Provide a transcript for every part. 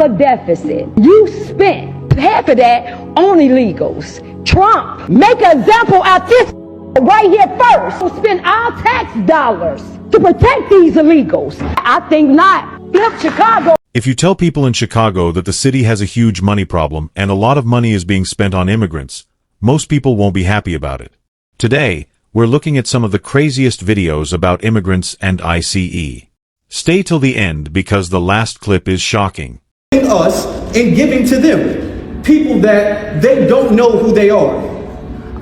a deficit. You spent half of that on illegals. Trump, make an example out this right here first. We'll spend our tax dollars to protect these illegals. I think not. Flip Chicago. If you tell people in Chicago that the city has a huge money problem and a lot of money is being spent on immigrants, most people won't be happy about it. Today, we're looking at some of the craziest videos about immigrants and ICE. Stay till the end because the last clip is shocking. Us and giving to them people that they don't know who they are.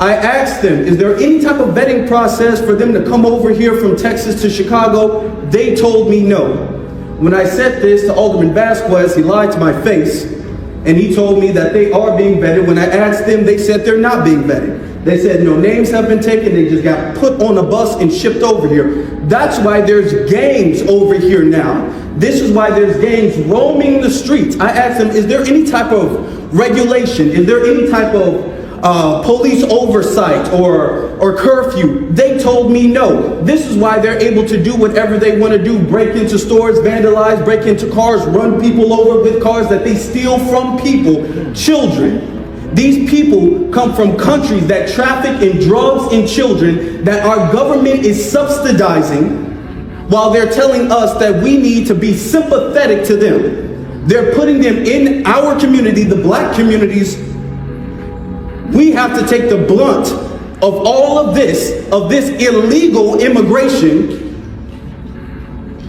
I asked them, is there any type of vetting process for them to come over here from Texas to Chicago? They told me no. When I said this to Alderman Vasquez, he lied to my face, and he told me that they are being vetted. When I asked them, they said they're not being vetted. They said no names have been taken, they just got put on a bus and shipped over here. That's why there's gangs over here now. This is why there's gangs roaming the streets. I asked them, is there any type of regulation? Is there any type of police oversight or curfew? They told me no. This is why they're able to do whatever they want to do, break into stores, vandalize, break into cars, run people over with cars that they steal from people, children. These people come from countries that traffic in drugs and children that our government is subsidizing, while they're telling us that we need to be sympathetic to them. They're putting them in our community, the black communities. We have to take the blunt of all of this illegal immigration,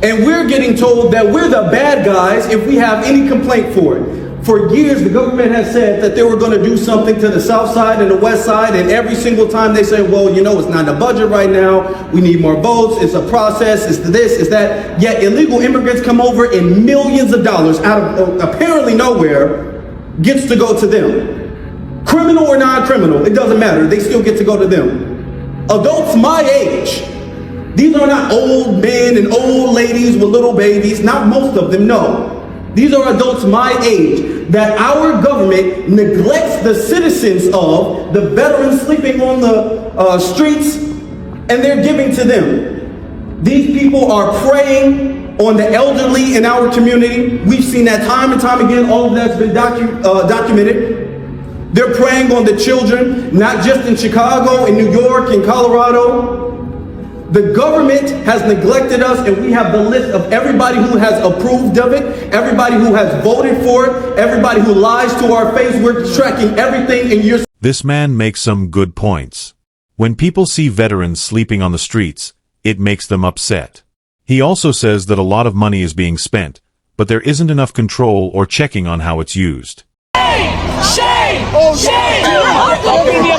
and we're getting told that we're the bad guys if we have any complaint for it. For years, the government has said that they were going to do something to the south side and the west side, and every single time they say, well, you know, it's not in the budget right now, we need more votes, it's a process, it's this, it's that. Yet illegal immigrants come over and millions of dollars out of apparently nowhere gets to go to them. Criminal or non-criminal, it doesn't matter, they still get to go to them. Adults my age, these are not old men and old ladies with little babies, not most of them, no. These are adults my age that our government neglects the citizens of, the veterans sleeping on the streets, and they're giving to them. These people are preying on the elderly in our community. We've seen that time and time again. All of that's been documented. They're preying on the children, not just in Chicago, in New York, in Colorado. The government has neglected us, and we have the list of everybody who has approved of it, everybody who has voted for it, everybody who lies to our face. We're tracking everything in your... This man makes some good points. When people see veterans sleeping on the streets, it makes them upset. He also says that a lot of money is being spent, but there isn't enough control or checking on how it's used. Shame! Shame!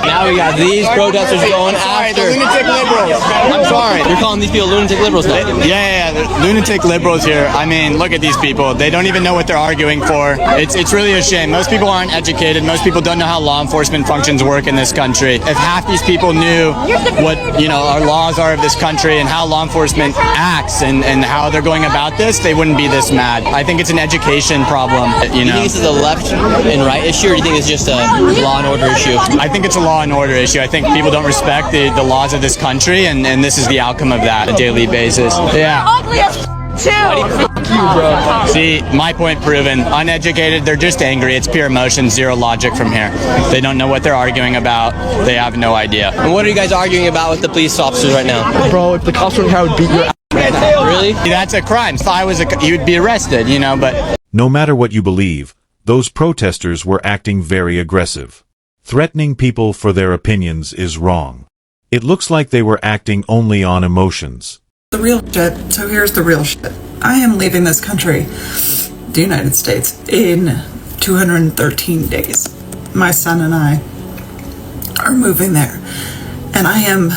Now we got these protesters going after the lunatic liberals. I'm sorry. You're calling these people lunatic liberals now? Yeah, the lunatic liberals here. I mean, look at these people. They don't even know what they're arguing for. It's really a shame. Most people aren't educated. Most people don't know how law enforcement functions work in this country. If half these people knew what, our laws are of this country and how law enforcement acts and how they're going about this, they wouldn't be this mad. I think it's an education problem. You think this is a left and right issue, or do you think it's just a law and order issue? I think it's a law and order issue. I think people don't respect the laws of this country, and this is the outcome of that on a daily basis. Yeah. Ugly as too. You, bro. See, my point proven. Uneducated, they're just angry. It's pure emotion, zero logic from here. They don't know what they're arguing about. They have no idea. And what are you guys arguing about with the police officers right now? Bro, if the cops were here, I would beat your ass right now. Really? That's a crime. If I was you'd be arrested, but... No matter what you believe, those protesters were acting very aggressive. Threatening people for their opinions is wrong. It looks like they were acting only on emotions. The real shit. So here's the real shit. I am leaving this country, the United States, in 213 days. My son and I are moving there, and I am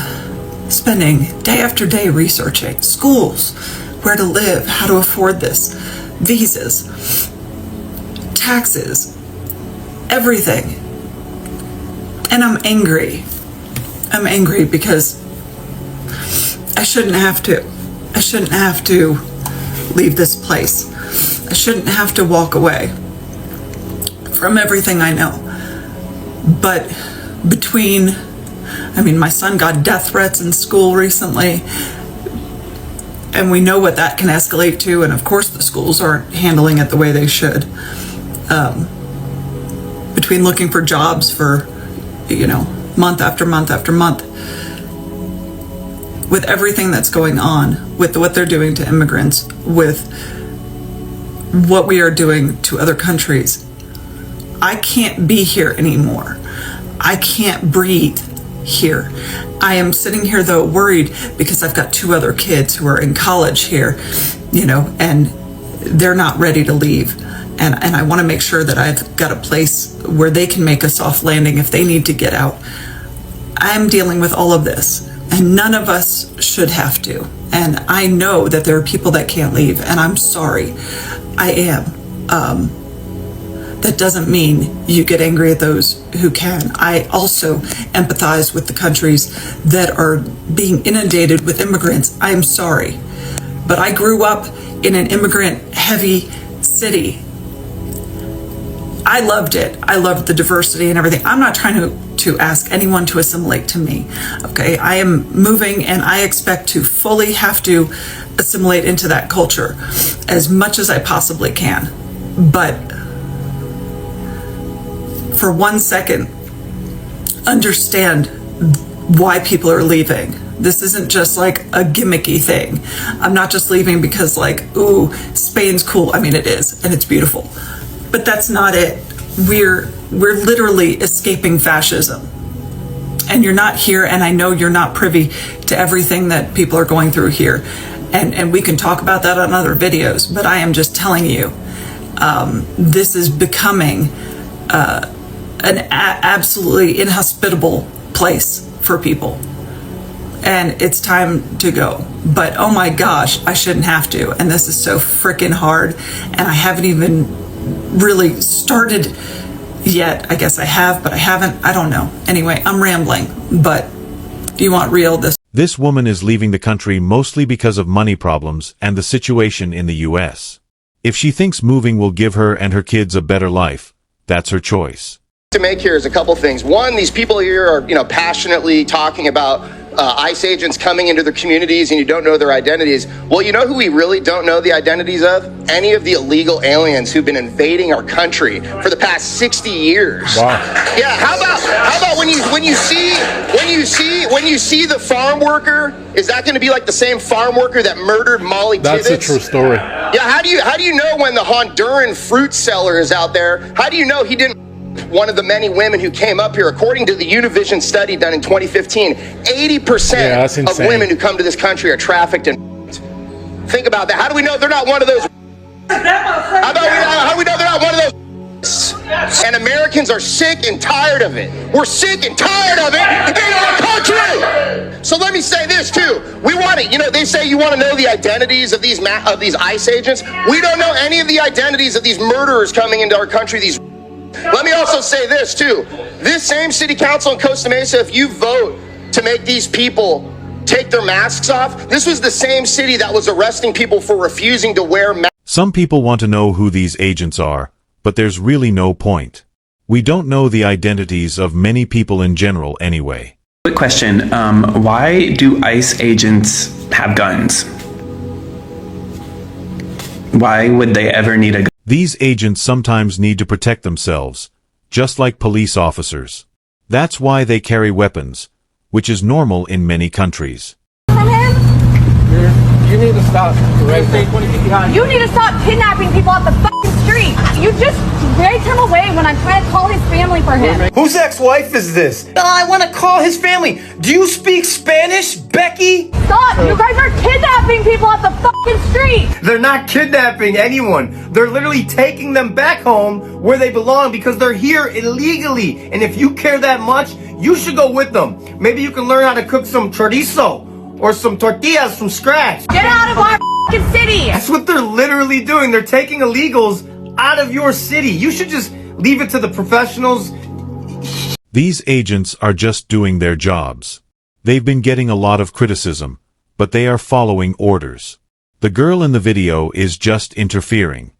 spending day after day researching schools, where to live, how to afford this, visas, taxes, everything. And I'm angry. I'm angry because I shouldn't have to. I shouldn't have to leave this place. I shouldn't have to walk away from everything I know. But my son got death threats in school recently, and we know what that can escalate to, and of course the schools aren't handling it the way they should. between looking for jobs for, month after month after month, with everything that's going on, with what they're doing to immigrants, with what we are doing to other countries, I can't be here anymore. I can't breathe here. I am sitting here though worried because I've got 2 other kids who are in college here, and they're not ready to leave. And I want to make sure that I've got a place where they can make a soft landing if they need to get out. I'm dealing with all of this, and none of us should have to. And I know that there are people that can't leave, and I'm sorry. I am. That doesn't mean you get angry at those who can. I also empathize with the countries that are being inundated with immigrants. I am sorry. But I grew up in an immigrant-heavy city. I loved it. I loved the diversity and everything. I'm not trying to ask anyone to assimilate to me. Okay, I am moving and I expect to fully have to assimilate into that culture as much as I possibly can. But for 1 second, understand why people are leaving. This isn't just like a gimmicky thing. I'm not just leaving because ooh, Spain's cool. I mean, it is, and it's beautiful. But that's not it. We're literally escaping fascism. And you're not here, and I know you're not privy to everything that people are going through here. And we can talk about that on other videos, but I am just telling you, this is becoming an absolutely inhospitable place for people. And it's time to go. But oh my gosh, I shouldn't have to. And this is so freaking hard. And I haven't even really started yet. I guess I have, but I haven't. I don't know. Anyway, I'm rambling. But do you want real? This woman is leaving the country mostly because of money problems and the situation in the U.S. If she thinks moving will give her and her kids a better life, that's her choice. To make here is a couple things. One, these people here are, passionately talking about ICE agents coming into their communities and you don't know their identities. Well, you know who we really don't know the identities of? Any of the illegal aliens who've been invading our country for the past 60 years. Wow. Yeah, how about when you see the farm worker? Is that going to be like the same farm worker that murdered Molly Tibbetts? That's a true story. Yeah, how do you know when the Honduran fruit seller is out there? How do you know he didn't? One of the many women who came up here, according to the Univision study done in 2015, 80% of women who come to this country are trafficked and think about that. How do we know they're not one of those? How do we know they're not one of those? And Americans are sick and tired of it. We're sick and tired of it in our country. So let me say this too. We want it. They say you want to know the identities of these ICE agents. We don't know any of the identities of these murderers coming into our country. Let me also say this too. This same city council in Costa Mesa, if you vote to make these people take their masks off, this was the same city that was arresting people for refusing to wear masks. Some people want to know who these agents are, but there's really no point. We don't know the identities of many people in general anyway. Quick question, why do ICE agents have guns? Why would they ever need a gun? These agents sometimes need to protect themselves, just like police officers. That's why they carry weapons, which is normal in many countries. From him? You need to stop. You need to stop kidnapping people off the fucking street. You just dragged him away when I'm trying to call his family for him. Whose ex-wife is this? I want to call his family. Do you speak Spanish, Becky? Stop! You guys are kidnapping people off the fucking street! They're not kidnapping anyone. They're literally taking them back home where they belong because they're here illegally. And if you care that much, you should go with them. Maybe you can learn how to cook some chorizo or some tortillas from scratch. Get out of our fucking city! That's what they're literally doing. They're taking illegals out of your city. You should just leave it to the professionals. These agents are just doing their jobs. They've been getting a lot of criticism, but they are following orders. The girl in the video is just interfering.